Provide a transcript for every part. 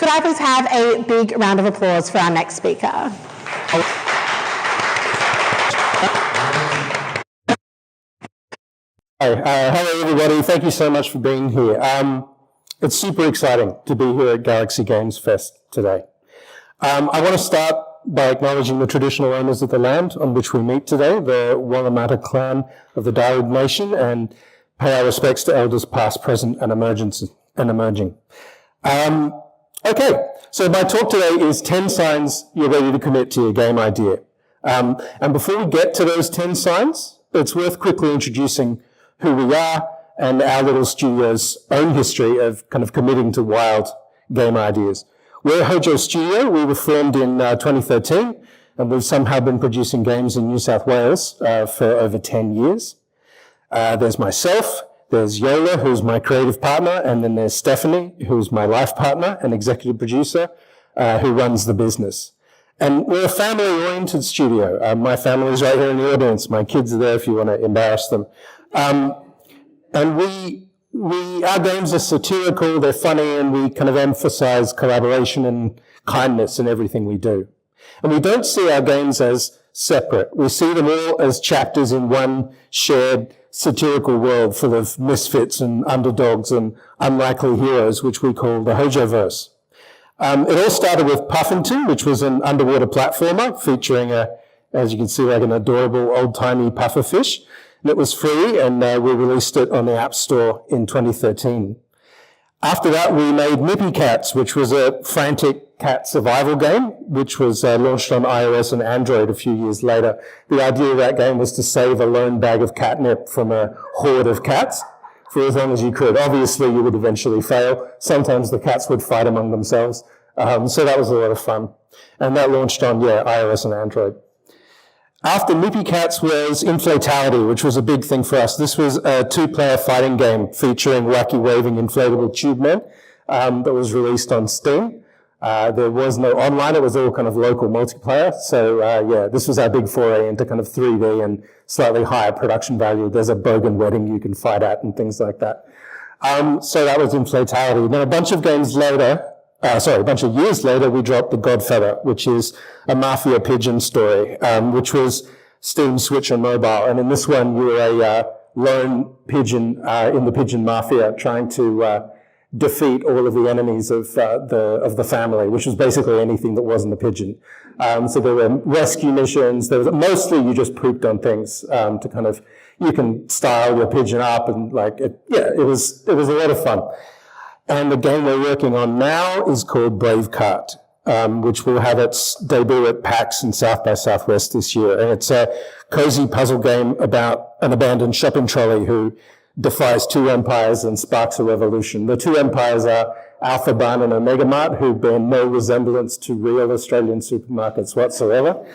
Could I please have a big round of applause for our next speaker? Hello everybody, thank you so much for being here. It's super exciting to be here at Galaxy Games Fest today. I want to start by acknowledging the traditional owners of the land on which we meet today, the Wallamata clan of the Darug Nation, and pay our respects to elders past, present, and emerging. Okay, so my talk today is 10 signs you're ready to commit to your game idea. And before we get to those 10 signs, it's worth quickly introducing who we are and our little studio's own history of kind of committing to wild game ideas. We're Hojo Studio. We were formed in 2013, and we've somehow been producing games in New South Wales for over 10 years. There's myself, there's Yola, who's my creative partner, and then there's Stephanie, who's my life partner and executive producer, who runs the business. And we're a family-oriented studio. My family's right here in the audience. My kids are there if you want to embarrass them. And our games are satirical, they're funny, and we kind of emphasize collaboration and kindness in everything we do. And we don't see our games as separate. We see them all as chapters in one shared satirical world full of misfits and underdogs and unlikely heroes, which we call the Hojoverse. It all started with Puffington, which was an underwater platformer featuring, as you can see, like an adorable old-timey pufferfish. And it was free, and we released it on the App Store in 2013. After that, we made Nippy Cats, which was a frantic cat survival game, which was launched on iOS and Android a few years later. The idea of that game was to save a lone bag of catnip from a horde of cats for as long as you could. Obviously, you would eventually fail. Sometimes the cats would fight among themselves. So that was a lot of fun. And that launched on, iOS and Android. After Nippy Cats was Inflatality, which was a big thing for us. This was a two-player fighting game featuring wacky waving inflatable tube men that was released on Steam. There was no online, it was all kind of local multiplayer. So this was our big foray into kind of 3D and slightly higher production value. There's a bogan wedding you can fight at and things like that. So that was Inflatality. Then a bunch of years later, we dropped The Godfather, which is a mafia pigeon story, which was Steam, Switch, and mobile. And in this one, you were a lone pigeon in the pigeon mafia trying to defeat all of the enemies of the family, which was basically anything that wasn't a pigeon. So there were rescue missions. Mostly you just pooped on things to kind of, you can style your pigeon up and it was a lot of fun. And the game we're working on now is called Bravecart, which will have its debut at PAX and South by Southwest this year. And it's a cozy puzzle game about an abandoned shopping trolley who defies two empires and sparks a revolution. The two empires are Alpha Barn and Omega Mart, who bear no resemblance to real Australian supermarkets whatsoever.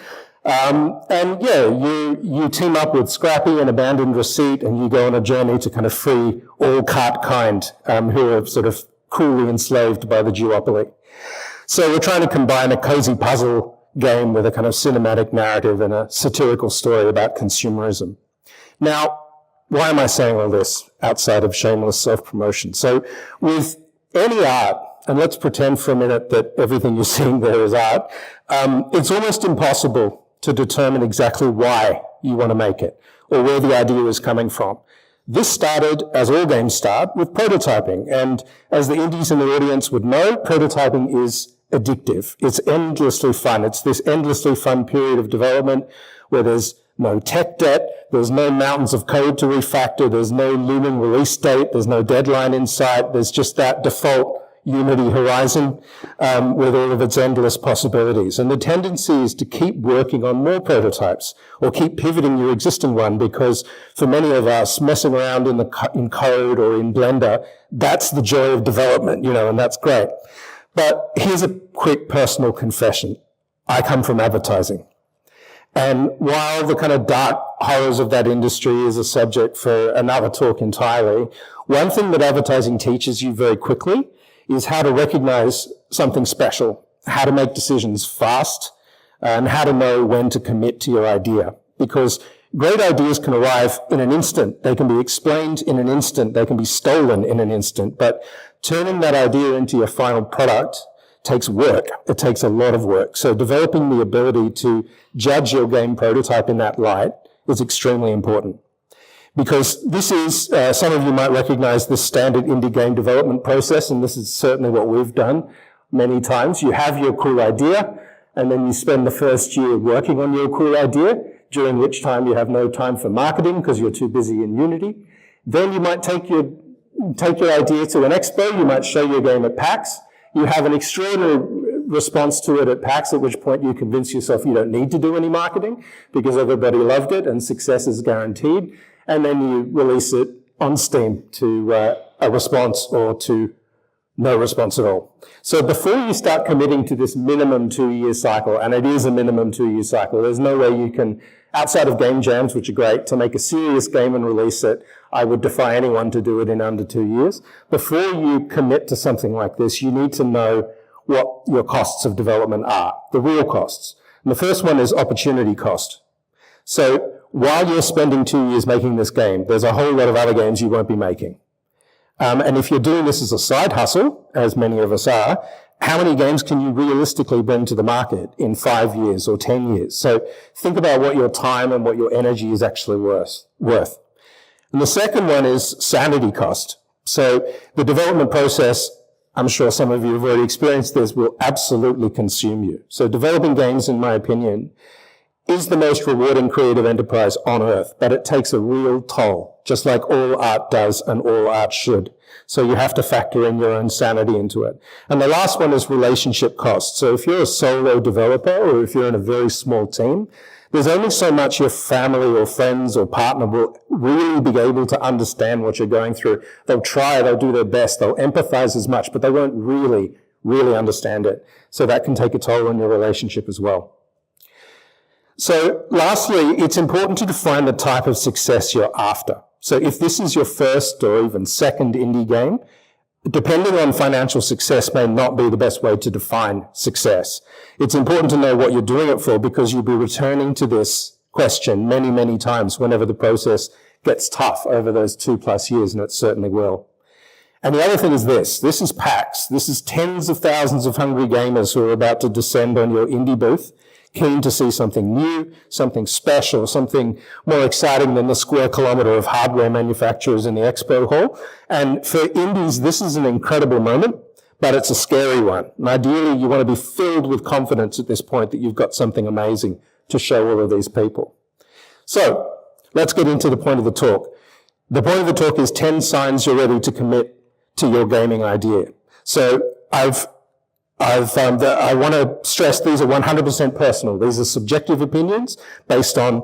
You team up with Scrappy and Abandoned Receipt, and you go on a journey to kind of free all cart kind who are sort of cruelly enslaved by the duopoly. So we're trying to combine a cozy puzzle game with a kind of cinematic narrative and a satirical story about consumerism. Now, why am I saying all this outside of shameless self-promotion? So with any art, and let's pretend for a minute that everything you're seeing there is art, it's almost impossible to determine exactly why you want to make it or where the idea is coming from. This started, as all games start, with prototyping. And as the indies in the audience would know, prototyping is addictive. It's endlessly fun. It's this endlessly fun period of development where there's no tech debt, there's no mountains of code to refactor, there's no looming release date, there's no deadline in sight, there's just that default Unity horizon with all of its endless possibilities. And the tendency is to keep working on more prototypes or keep pivoting your existing one, because for many of us, messing around in code or in Blender, that's the joy of development, and that's great. But here's a quick personal confession. I come from advertising. And while the kind of dark horrors of that industry is a subject for another talk entirely, one thing that advertising teaches you very quickly is how to recognize something special, how to make decisions fast, and how to know when to commit to your idea. Because great ideas can arrive in an instant. They can be explained in an instant. They can be stolen in an instant. But turning that idea into your final product takes work. It takes a lot of work. So developing the ability to judge your game prototype in that light is extremely important. Because this is, some of you might recognize this standard indie game development process, and this is certainly what we've done many times. You have your cool idea, and then you spend the first year working on your cool idea, during which time you have no time for marketing because you're too busy in Unity. Then you might take your idea to an expo, you might show your game at PAX. You have an extraordinary response to it at PAX, at which point you convince yourself you don't need to do any marketing because everybody loved it and success is guaranteed. And then you release it on Steam to a response or to no response at all. So before you start committing to this minimum 2-year cycle, and it is a minimum 2-year cycle, there's no way you can, outside of game jams, which are great, to make a serious game and release it. I would defy anyone to do it in under 2 years. Before you commit to something like this, you need to know what your costs of development are, the real costs. And the first one is opportunity cost. So while you're spending 2 years making this game, there's a whole lot of other games you won't be making. And if you're doing this as a side hustle, as many of us are, how many games can you realistically bring to the market in 5 years or 10 years? So think about what your time and what your energy is actually worth. And the second one is sanity cost. So the development process, I'm sure some of you have already experienced this, will absolutely consume you. So developing games, in my opinion, is the most rewarding creative enterprise on earth, but it takes a real toll, just like all art does and all art should. So you have to factor in your own sanity into it. And the last one is relationship cost. So if you're a solo developer or if you're in a very small team, there's only so much your family or friends or partner will really be able to understand what you're going through. They'll try, they'll do their best, they'll empathize as much, but they won't really understand it. So that can take a toll on your relationship as well. So lastly, it's important to define the type of success you're after. So if this is your first or even second indie game, depending on financial success may not be the best way to define success. It's important to know what you're doing it for because you'll be returning to this question many, many times whenever the process gets tough over those 2+ years, and it certainly will. And the other thing is this is PAX. This is tens of thousands of hungry gamers who are about to descend on your indie booth, keen to see something new, something special, something more exciting than the square kilometre of hardware manufacturers in the expo hall. And for indies, this is an incredible moment, but it's a scary one. And ideally, you want to be filled with confidence at this point that you've got something amazing to show all of these people. So let's get into the point of the talk. The point of the talk is 10 signs you're ready to commit to your gaming idea. So I want to stress these are 100% personal. These are subjective opinions based on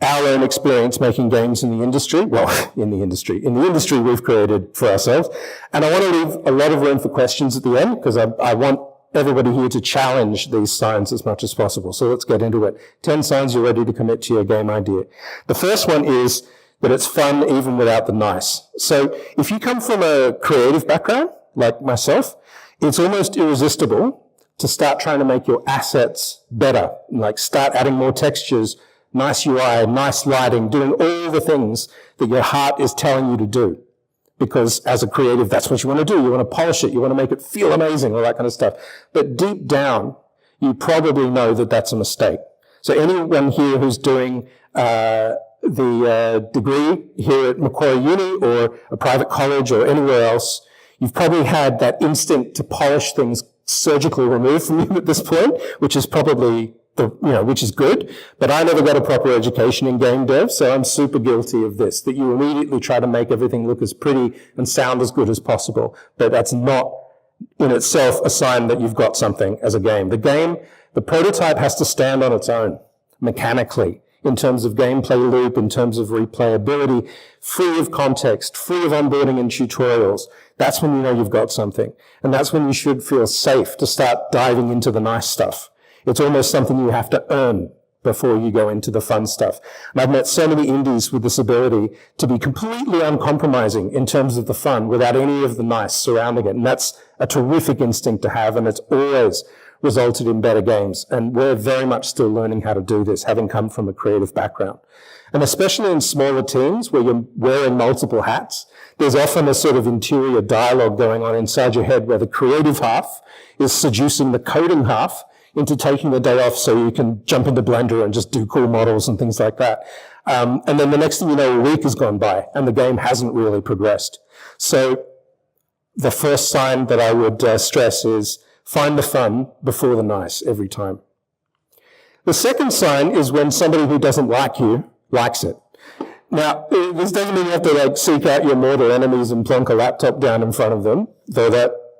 our own experience making games in the industry. Well, in the industry we've created for ourselves. And I want to leave a lot of room for questions at the end because I want everybody here to challenge these signs as much as possible. So let's get into it. 10 signs you're ready to commit to your game idea. The first one is that it's fun even without the nice. So if you come from a creative background, like myself, it's almost irresistible to start trying to make your assets better, like start adding more textures, nice UI, nice lighting, doing all the things that your heart is telling you to do. Because as a creative, that's what you want to do. You want to polish it. You want to make it feel amazing, all that kind of stuff. But deep down, you probably know that that's a mistake. So anyone here who's doing the degree here at Macquarie Uni or a private college or anywhere else, you've probably had that instinct to polish things surgically removed from you at this point, which is probably which is good. But I never got a proper education in game dev, so I'm super guilty of this, that you immediately try to make everything look as pretty and sound as good as possible. But that's not in itself a sign that you've got something as a game. The prototype has to stand on its own mechanically, in terms of gameplay loop, in terms of replayability, free of context, free of onboarding and tutorials. That's when you know you've got something. And that's when you should feel safe to start diving into the nice stuff. It's almost something you have to earn before you go into the fun stuff. And I've met so many indies with this ability to be completely uncompromising in terms of the fun without any of the nice surrounding it. And that's a terrific instinct to have, and it's always resulted in better games. And we're very much still learning how to do this, having come from a creative background. And especially in smaller teams where you're wearing multiple hats, there's often a sort of interior dialogue going on inside your head where the creative half is seducing the coding half into taking the day off so you can jump into Blender and just do cool models and things like that. And then the next thing you know, a week has gone by and the game hasn't really progressed. So the first sign that I would stress is find the fun before the nice every time. The second sign is when somebody who doesn't like you likes it. Now, this doesn't mean you have to seek out your mortal enemies and plonk a laptop down in front of them, though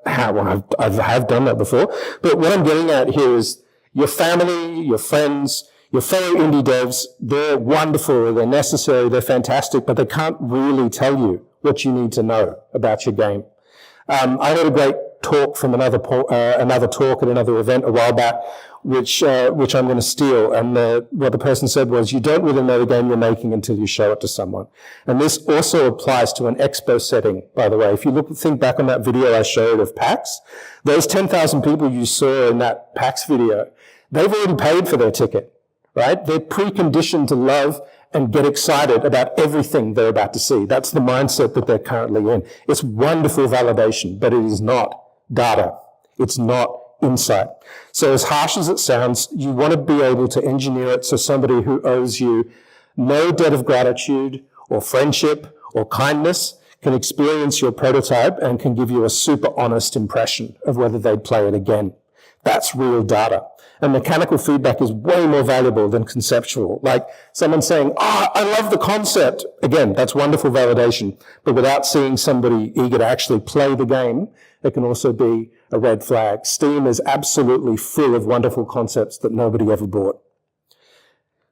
I have done that before. But what I'm getting at here is your family, your friends, your fellow indie devs, they're wonderful, they're necessary, they're fantastic, but they can't really tell you what you need to know about your game. I heard a great talk from another talk at another event a while back, which I'm going to steal. And what the person said was, you don't really know the game you're making until you show it to someone. And this also applies to an expo setting, by the way. If you think back on that video I showed of PAX, those 10,000 people you saw in that PAX video, they've already paid for their ticket, right? They're preconditioned to love and get excited about everything they're about to see. That's the mindset that they're currently in. It's wonderful validation, but it is not data. It's not insight. So as harsh as it sounds, you want to be able to engineer it so somebody who owes you no debt of gratitude or friendship or kindness can experience your prototype and can give you a super honest impression of whether they'd play it again. That's real data. And mechanical feedback is way more valuable than conceptual. Like someone saying, I love the concept. Again, that's wonderful validation. But without seeing somebody eager to actually play the game, it can also be a red flag. Steam is absolutely full of wonderful concepts that nobody ever bought.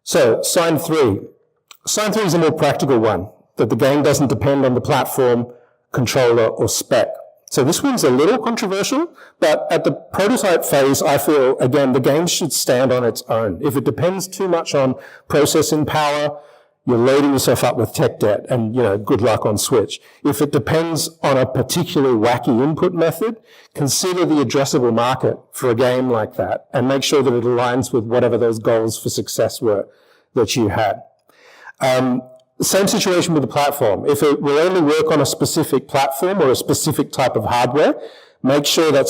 So, sign 3. Sign 3 is a more practical one, that the game doesn't depend on the platform, controller, or spec. So this one's a little controversial, but at the prototype phase, I feel, again, the game should stand on its own. If it depends too much on processing power, you're loading yourself up with tech debt and, good luck on Switch. If it depends on a particularly wacky input method, consider the addressable market for a game like that and make sure that it aligns with whatever those goals for success were that you had. Same situation with the platform. If it will only work on a specific platform or a specific type of hardware, make sure that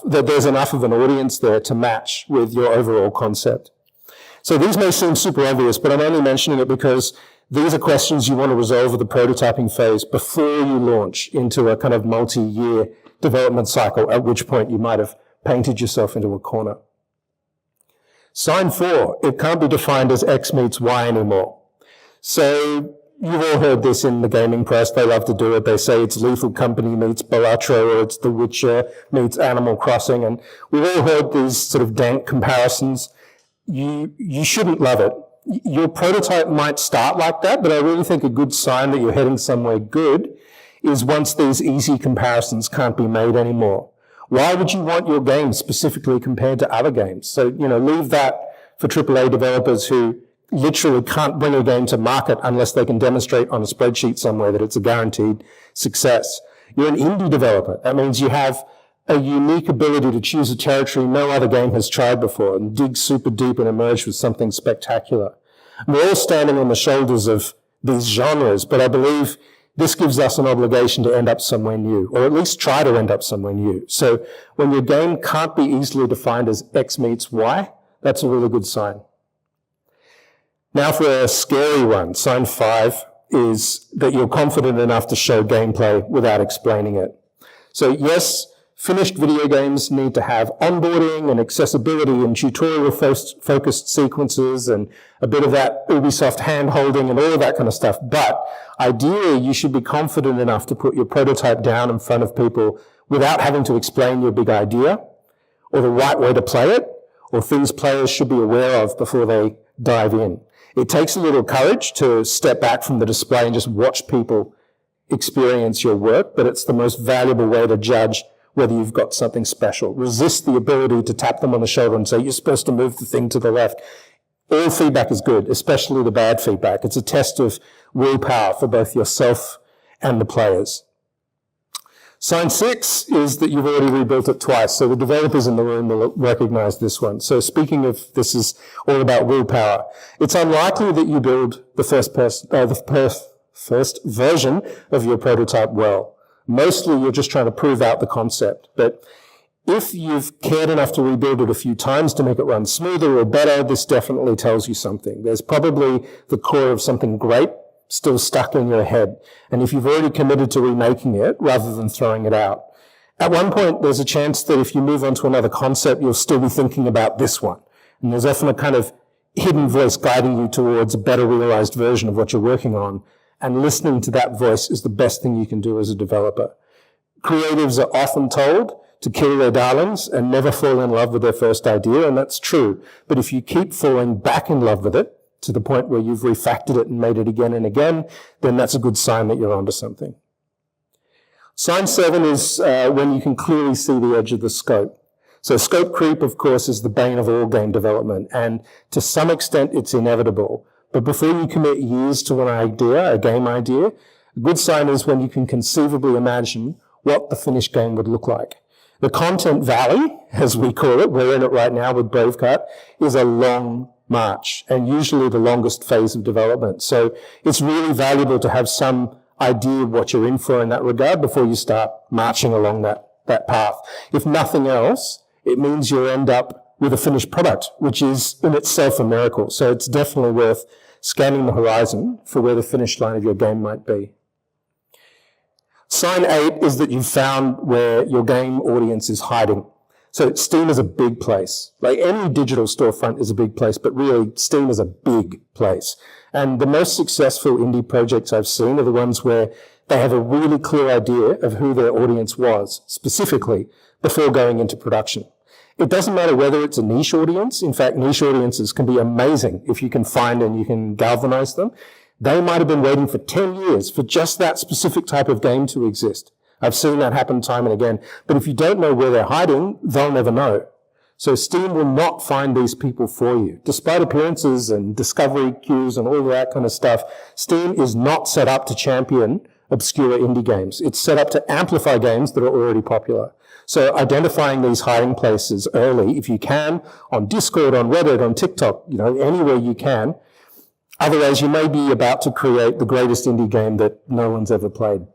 there's enough of an audience there to match with your overall concept. So these may seem super obvious, but I'm only mentioning it because these are questions you want to resolve with the prototyping phase before you launch into a kind of multi-year development cycle, at which point you might have painted yourself into a corner. Sign 4, it can't be defined as X meets Y anymore. So you've all heard this in the gaming press. They love to do it. They say it's Lethal Company meets Balatro, or it's The Witcher meets Animal Crossing. And we've all heard these sort of dank comparisons. You shouldn't love it. Your prototype might start like that, but I really think a good sign that you're heading somewhere good is once these easy comparisons can't be made anymore. Why would you want your game specifically compared to other games? So, leave that for AAA developers who literally can't bring a game to market unless they can demonstrate on a spreadsheet somewhere that it's a guaranteed success. You're an indie developer. That means you have a unique ability to choose a territory no other game has tried before and dig super deep and emerge with something spectacular. We're all standing on the shoulders of these genres, but I believe this gives us an obligation to end up somewhere new, or at least try to end up somewhere new. So when your game can't be easily defined as X meets Y, that's a really good sign. Now for a scary one, sign 5 is that you're confident enough to show gameplay without explaining it. So yes, finished video games need to have onboarding and accessibility and tutorial-focused sequences and a bit of that Ubisoft hand-holding and all of that kind of stuff. But ideally, you should be confident enough to put your prototype down in front of people without having to explain your big idea or the right way to play it or things players should be aware of before they dive in. It takes a little courage to step back from the display and just watch people experience your work, but it's the most valuable way to judge whether you've got something special. Resist the ability to tap them on the shoulder and say, you're supposed to move the thing to the left. All feedback is good, especially the bad feedback. It's a test of willpower for both yourself and the players. Sign 6 is that you've already rebuilt it twice. So the developers in the room will recognize this one. So speaking of, this is all about willpower. It's unlikely that you build the first version of your prototype well. Mostly you're just trying to prove out the concept. But if you've cared enough to rebuild it a few times to make it run smoother or better, this definitely tells you something. There's probably the core of something great still stuck in your head. And if you've already committed to remaking it rather than throwing it out, at one point there's a chance that if you move on to another concept, you'll still be thinking about this one. And there's often a kind of hidden voice guiding you towards a better realized version of what you're working on. And listening to that voice is the best thing you can do as a developer. Creatives are often told to kill their darlings and never fall in love with their first idea, and that's true. But if you keep falling back in love with it, to the point where you've refactored it and made it again and again, then that's a good sign that you're onto something. Sign 7 is when you can clearly see the edge of the scope. So scope creep, of course, is the bane of all game development, and to some extent it's inevitable. But before you commit years to an idea, a game idea, a good sign is when you can conceivably imagine what the finished game would look like. The content valley, as we call it, we're in it right now with Bravecut, is a long march, and usually the longest phase of development. So it's really valuable to have some idea of what you're in for in that regard before you start marching along that path. If nothing else, it means you'll end up with a finished product, which is in itself a miracle. So it's definitely worth scanning the horizon for where the finish line of your game might be. Sign 8 is that you've found where your game audience is hiding. So Steam is a big place. Like any digital storefront is a big place, but really Steam is a big place. And the most successful indie projects I've seen are the ones where they have a really clear idea of who their audience was, specifically, before going into production. It doesn't matter whether it's a niche audience. In fact, niche audiences can be amazing if you can find and you can galvanize them. They might have been waiting for 10 years for just that specific type of game to exist. I've seen that happen time and again. But if you don't know where they're hiding, they'll never know. So Steam will not find these people for you. Despite appearances and discovery queues and all that kind of stuff, Steam is not set up to champion obscure indie games. It's set up to amplify games that are already popular. So identifying these hiding places early, if you can, on Discord, on Reddit, on TikTok, anywhere you can. Otherwise, you may be about to create the greatest indie game that no one's ever played.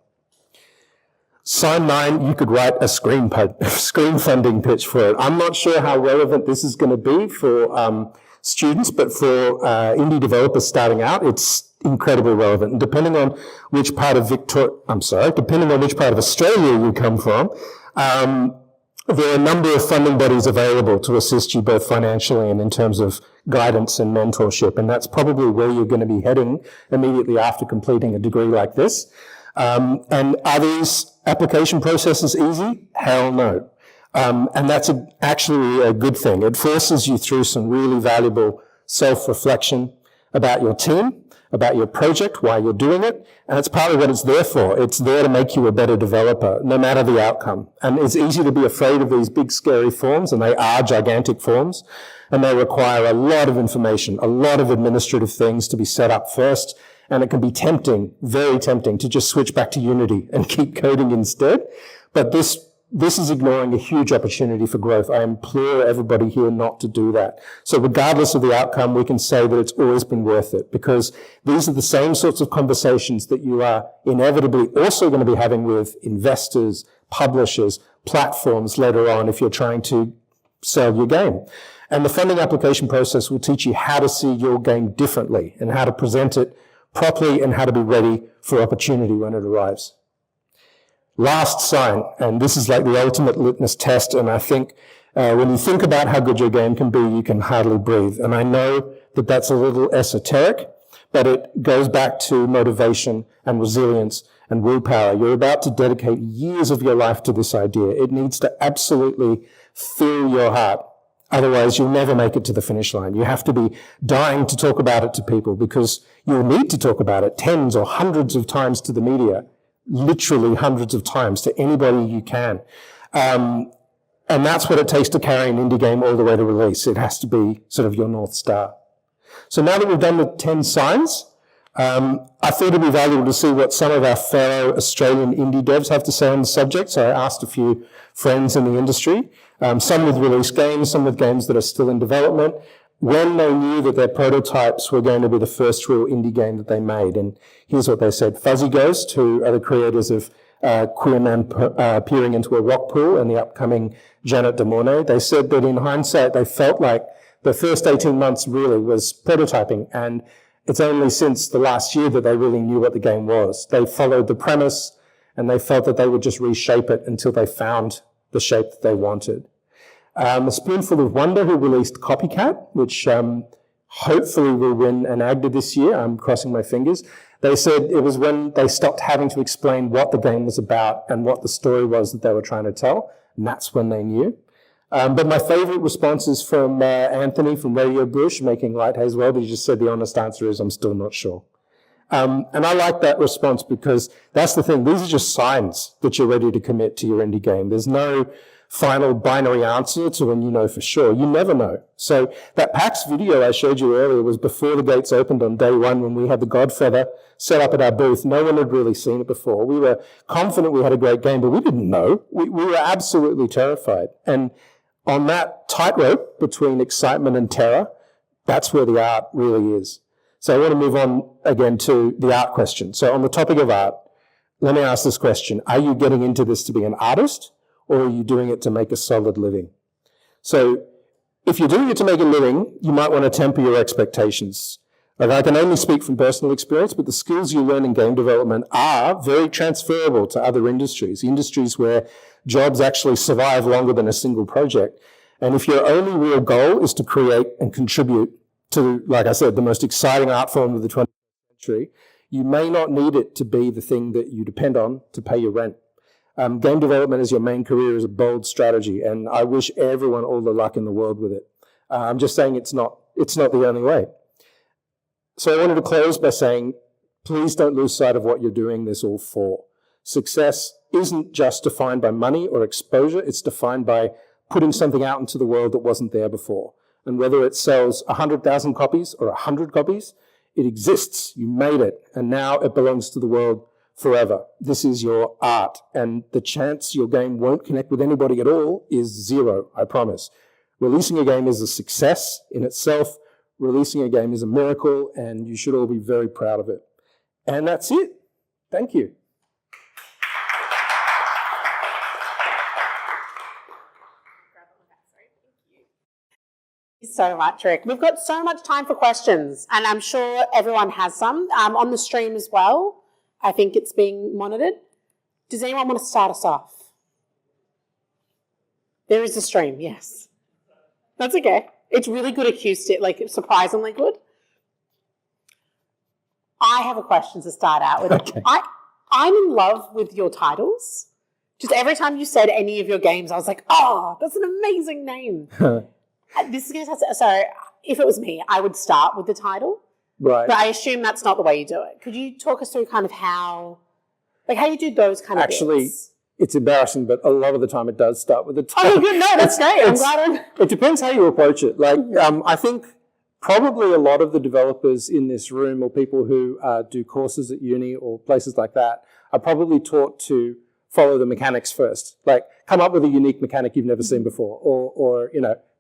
Sign 9, you could write a screen funding pitch for it. I'm not sure how relevant this is going to be for students, but for indie developers starting out, it's incredibly relevant. And depending on which part of Australia you come from, there are a number of funding bodies available to assist you both financially and in terms of guidance and mentorship. And that's probably where you're going to be heading immediately after completing a degree like this. And are these application processes easy? Hell no. And that's actually a good thing. It forces you through some really valuable self-reflection about your team, about your project, why you're doing it, and it's partly what it's there for. It's there to make you a better developer, no matter the outcome. And it's easy to be afraid of these big, scary forms, and they are gigantic forms, and they require a lot of information, a lot of administrative things to be set up first, and it can be tempting, very tempting, to just switch back to Unity and keep coding instead. But this is ignoring a huge opportunity for growth. I implore everybody here not to do that. So regardless of the outcome, we can say that it's always been worth it, because these are the same sorts of conversations that you are inevitably also going to be having with investors, publishers, platforms later on if you're trying to sell your game. And the funding application process will teach you how to see your game differently and how to present it properly and how to be ready for opportunity when it arrives. Last sign, and this is like the ultimate litmus test, and I think when you think about how good your game can be, you can hardly breathe. And I know that that's a little esoteric, but it goes back to motivation and resilience and willpower. You're about to dedicate years of your life to this idea. It needs to absolutely fill your heart. Otherwise, you'll never make it to the finish line. You have to be dying to talk about it to people, because you'll need to talk about it tens or hundreds of times to the media, literally hundreds of times to anybody you can. And that's what it takes to carry an indie game all the way to release. It has to be sort of your North Star. So now that we've done the 10 signs, I thought it'd be valuable to see what some of our fellow Australian indie devs have to say on the subject. So I asked a few friends in the industry, some with released games, some with games that are still in development, when they knew that their prototypes were going to be the first real indie game that they made. And here's what they said. Fuzzy Ghost, who are the creators of Queer Man Peering into a Rock Pool and the upcoming Janet de Mornay, they said that in hindsight, they felt like the first 18 months really was prototyping, and it's only since the last year that they really knew what the game was. They followed the premise and they felt that they would just reshape it until they found the shape that they wanted. A Spoonful of Wonder, who released Copycat, which hopefully will win an AGDA this year. I'm crossing my fingers. They said it was when they stopped having to explain what the game was about and what the story was that they were trying to tell, and that's when they knew. But my favourite response is from Anthony from Radio Bush, making light hay as well. But he just said the honest answer is, I'm still not sure. And I like that response because that's the thing. These are just signs that you're ready to commit to your indie game. There's no final binary answer to when you know for sure. You never know. So that PAX video I showed you earlier was before the gates opened on day one when we had the Godfeather set up at our booth. No one had really seen it before. We were confident we had a great game, but we didn't know. We were absolutely terrified. And on that tightrope between excitement and terror, that's where the art really is. So I want to move on again to the art question. So on the topic of art, let me ask this question. Are you getting into this to be an artist, or are you doing it to make a solid living? So if you're doing it to make a living, you might want to temper your expectations. Like, I can only speak from personal experience, but the skills you learn in game development are very transferable to other industries where jobs actually survive longer than a single project. And if your only real goal is to create and contribute to, like I said, the most exciting art form of the 20th century, you may not need it to be the thing that you depend on to pay your rent. Game development as your main career is a bold strategy, and I wish everyone all the luck in the world with it. I'm just saying it's not the only way. So I wanted to close by saying, please don't lose sight of what you're doing this all for. Success isn't just defined by money or exposure, it's defined by putting something out into the world that wasn't there before. And whether it sells 100,000 copies or 100 copies, it exists, you made it, and now it belongs to the world forever. This is your art, and the chance your game won't connect with anybody at all is zero, I promise. Releasing a game is a success in itself. Releasing a game is a miracle, and you should all be very proud of it. And that's it. Thank you. Thank you so much, Rick. We've got so much time for questions, and I'm sure everyone has some on the stream as well. I think it's being monitored. Does anyone want to start us off? There is a stream, yes. That's okay. It's really good acoustic, like surprisingly good. I have a question to start out with. Okay. I'm in love with your titles. Just every time you said any of your games, I was like, oh, that's an amazing name. This is going to sound, so if it was me, I would start with the title. Right. But I assume that's not the way you do it. Could you talk us through kind of how you do those kind of bits? It's embarrassing, but a lot of the time it does start with the title. Oh, good. No, that's great. I'm glad. It depends how you approach it. Like, I think probably a lot of the developers in this room or people who do courses at uni or places like that are probably taught to follow the mechanics first. Like, come up with a unique mechanic you've never seen before, or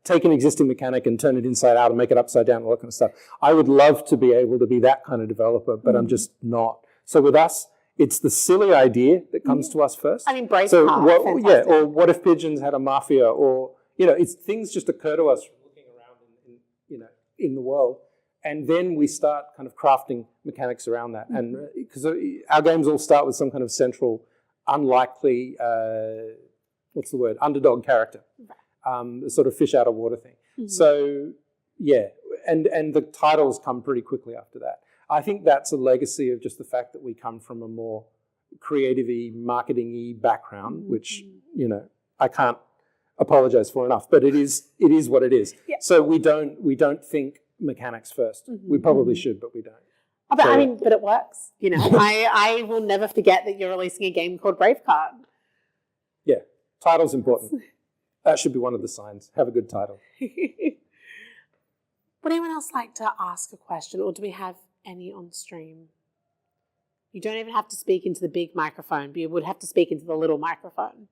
take an existing mechanic and turn it inside out and make it upside down, all that kind of stuff. I would love to be able to be that kind of developer, but I'm just not. So with us, it's the silly idea that comes to us first. I mean, Braveheart, so or what if pigeons had a mafia, or it's things just occur to us from looking around in the world, and then we start kind of crafting mechanics around that. And because our games all start with some kind of central, unlikely, underdog character. The sort of fish out of water thing. So, yeah, and the titles come pretty quickly after that. I think that's a legacy of just the fact that we come from a more creative-y, marketing-y background, which, I can't apologize for enough, but it is what it is. Yeah. So we don't think mechanics first. We probably should, but we don't. Oh, but but it works. I will never forget that you're releasing a game called Braveheart. Yeah, title's important. That should be one of the signs. Have a good title. Would anyone else like to ask a question, or do we have any on stream. You don't even have to speak into the big microphone, but you would have to speak into the little microphone.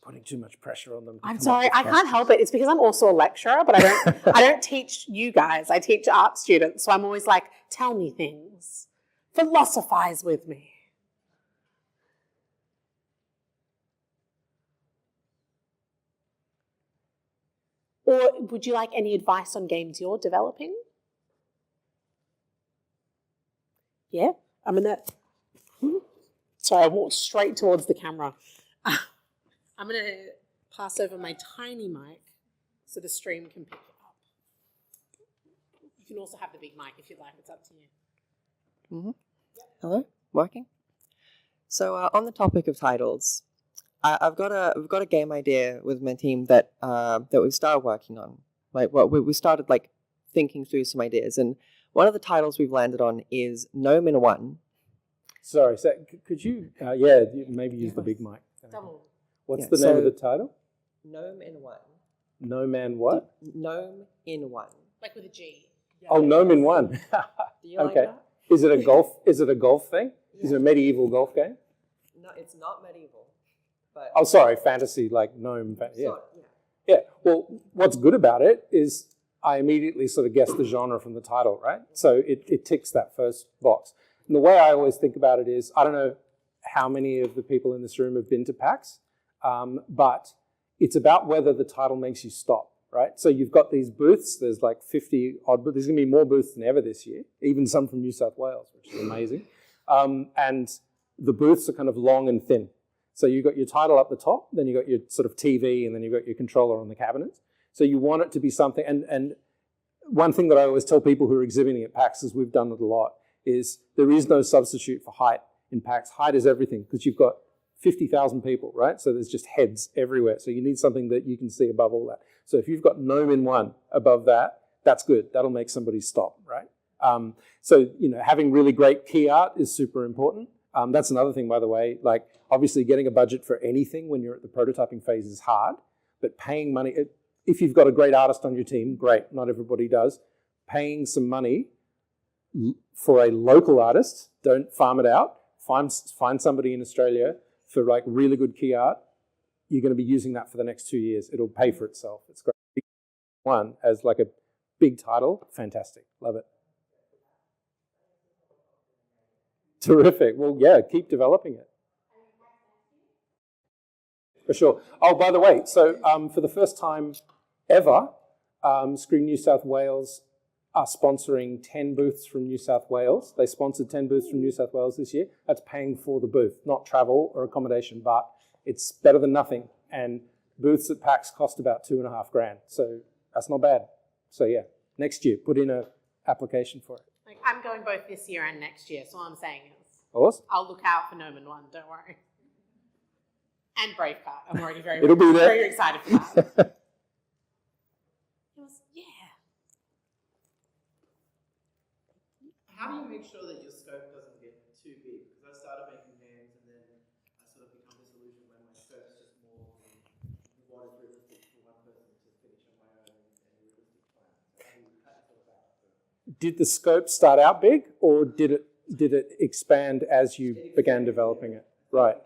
Putting too much pressure on them. I'm sorry, I can't help it. It's because I'm also a lecturer, but I don't teach you guys. I teach art students. So I'm always like, tell me things. Philosophize with me. Or would you like any advice on games you're developing? Yeah, I'm going to... Sorry, I walked straight towards the camera. I'm going to pass over my tiny mic so the stream can pick it up. You can also have the big mic if you'd like. It's up to you. Mm-hmm. Yep. Hello, working? So on the topic of titles, I've got a game idea with my team that we've started working on. Like, we started like thinking through some ideas, and one of the titles we've landed on is Gnome in One. Sorry, so could you, maybe use the big mic. Double. What's the name of the title? Gnome in One. No Man what? Gnome in One. Like with a G. Oh, Gnome in One. Do you like Okay. that? Is it a golf thing? Yeah. Is it a medieval golf game? No, it's not medieval. But Oh, sorry, fantasy, like gnome. Yeah. Yeah. Well, what's good about it is I immediately sort of guessed the genre from the title, right? So it ticks that first box. And the way I always think about it is, I don't know how many of the people in this room have been to PAX, but it's about whether the title makes you stop, right? So you've got these booths, there's like 50 odd, but there's gonna be more booths than ever this year, even some from New South Wales, which is amazing. And the booths are kind of long and thin. So you've got your title up the top, then you've got your sort of TV, and then you've got your controller on the cabinet. So you want it to be something, and one thing that I always tell people who are exhibiting at PAX, as we've done it a lot, is there is no substitute for height in PAX. Height is everything, because you've got 50,000 people, right? So there's just heads everywhere. So you need something that you can see above all that. So if you've got Gnome in One above that, that's good. That'll make somebody stop, right? So, having really great key art is super important. That's another thing, by the way, like obviously getting a budget for anything when you're at the prototyping phase is hard, but paying money, if you've got a great artist on your team, great, not everybody does. Paying some money for a local artist, don't farm it out, find somebody in Australia for like really good key art. You're going to be using that for the next 2 years. It'll pay for itself. It's great. One as like a big title, fantastic, love it. Terrific. Well, yeah, keep developing it. For sure. Oh, by the way, so for the first time ever, Screen New South Wales are sponsoring 10 booths from New South Wales. They sponsored 10 booths from New South Wales this year. That's paying for the booth, not travel or accommodation, but it's better than nothing. And booths at PAX cost about $2,500. So that's not bad. So yeah, next year, put in an application for it. Like, I'm going both this year and next year, so all I'm saying is Awesome. I'll look out for Gnome in One, don't worry. And Braveheart. I'm already It'll be there. very excited for that. How do you make sure that your scope doesn't get too big? Because I started making games and then I sort of become disillusioned when my scope's just more than what is realistic for one person to finish on my own and a realistic plan. So how do you feel about that? Did the scope start out big, or did it expand as you began developing it? Right.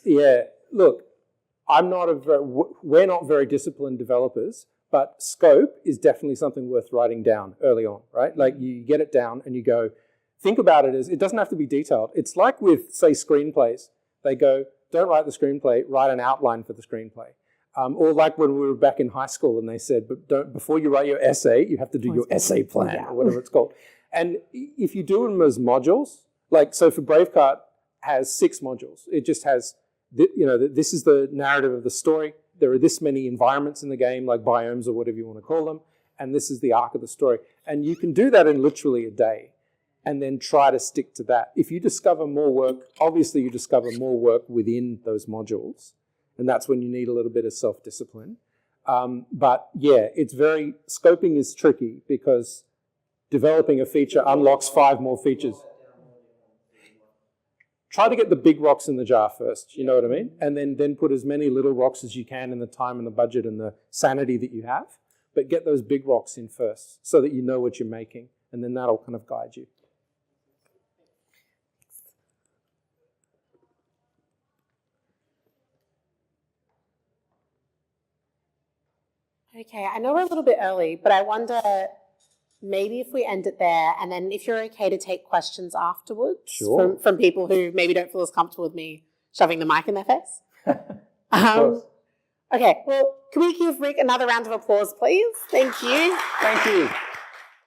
Yeah. Look, we're not very disciplined developers, but scope is definitely something worth writing down early on, right? Like you get it down and you go, think about it as, it doesn't have to be detailed. It's like with, say, screenplays. They go, don't write the screenplay, write an outline for the screenplay. Or like when we were back in high school and they said, but before you write your essay, you have to do your essay plan or whatever it's called. And if you do them as modules, like, so for Braveheart has 6 modules. It just has, this is the narrative of the story. There are this many environments in the game, like biomes or whatever you want to call them, and this is the arc of the story. And you can do that in literally a day and then try to stick to that. If you discover more work, obviously you discover more work within those modules, and that's when you need a little bit of self-discipline. But yeah, scoping is tricky because developing a feature unlocks 5 more features. Try to get the big rocks in the jar first, you know what I mean? And then put as many little rocks as you can in the time and the budget and the sanity that you have. but get those big rocks in first so that you know what you're making, and then that'll kind of guide you. Okay, I know we're a little bit early, but I wonder maybe if we end it there, and then if you're okay to take questions afterwards Sure. from people who maybe don't feel as comfortable with me shoving the mic in their face. Okay, well, can we give Rick another round of applause, please? Thank you. Thank you.